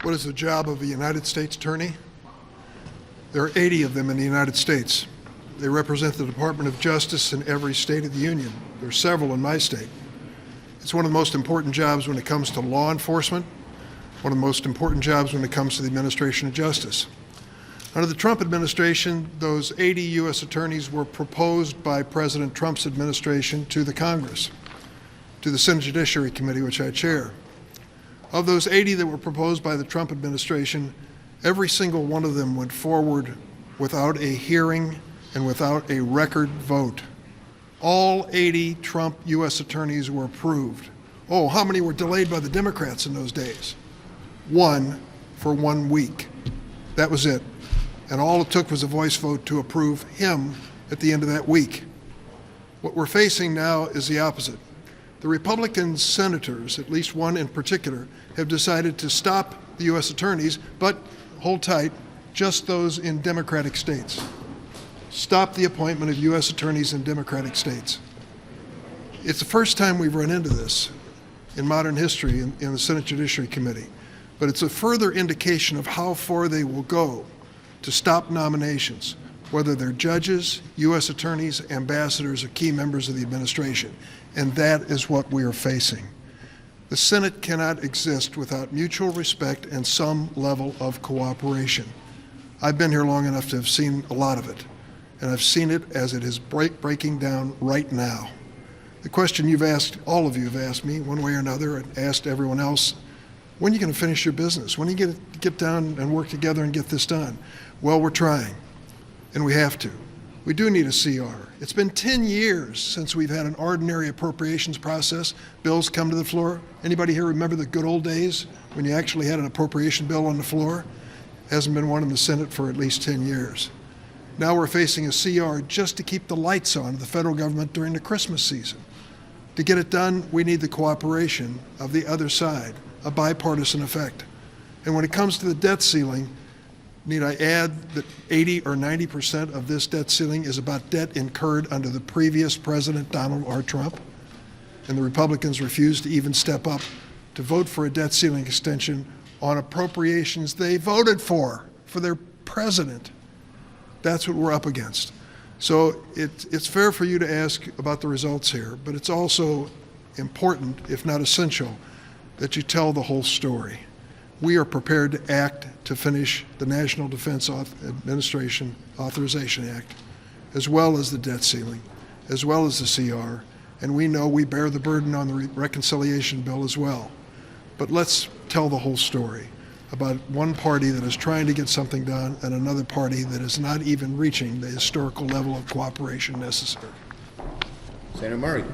What is the job of a United States attorney? There are 80 of them in the United States. They represent the Department of Justice in every state of the Union. There are several in my state. It's one of the most important jobs when it comes to law enforcement, one of the most important jobs when it comes to the administration of justice. Under the Trump administration, those 80 U.S. attorneys were proposed by President Trump's administration to the Congress, to the Senate Judiciary Committee, which I chair. Of those 80 that were proposed by the Trump administration, every single one of them went forward without a hearing and without a record vote. All 80 Trump U.S. attorneys were approved. Oh, how many were delayed by the Democrats in those days? One for 1 week. That was it. And all it took was a voice vote to approve him at the end of that week. What we're facing now is the opposite. The Republican senators, at least one in particular, have decided to stop the U.S. attorneys, but hold tight, just those in Democratic states. Stop the appointment of U.S. attorneys in Democratic states. It's the first time we've run into this in modern history in the Senate Judiciary Committee, but it's a further indication of how far they will go to stop nominations, whether they're judges, U.S. attorneys, ambassadors, or key members of the administration. And that is what we are facing. The Senate cannot exist without mutual respect and some level of cooperation. I've been here long enough to have seen a lot of it, and I've seen it as it is breaking down right now. The question you've asked, all of you have asked me one way or another, and asked everyone else, when are you going to finish your business? When are you going to get down and work together and get this done? Well, we're trying, and we have to. We do need a CR. It's been 10 years since we've had an ordinary appropriations process. Bills come to the floor. Anybody here remember the good old days when you actually had an appropriation bill on the floor? Hasn't been one in the Senate for at least 10 years. Now we're facing a CR just to keep the lights on the federal government during the Christmas season. To get it done, we need the cooperation of the other side, a bipartisan effect. And when it comes to the debt ceiling, need I add that 80 or 90% of this debt ceiling is about debt incurred under the previous President Donald R. Trump? And the Republicans refused to even step up to vote for a debt ceiling extension on appropriations they voted for their president. That's what we're up against. So it's fair for you to ask about the results here, but it's also important, if not essential, that you tell the whole story. We are prepared to act to finish the National Defense Administration Authorization Act, as well as the debt ceiling, as well as the CR, and we know we bear the burden on the reconciliation bill as well. But let's tell the whole story about one party that is trying to get something done and another party that is not even reaching the historical level of cooperation necessary. Senator Murray.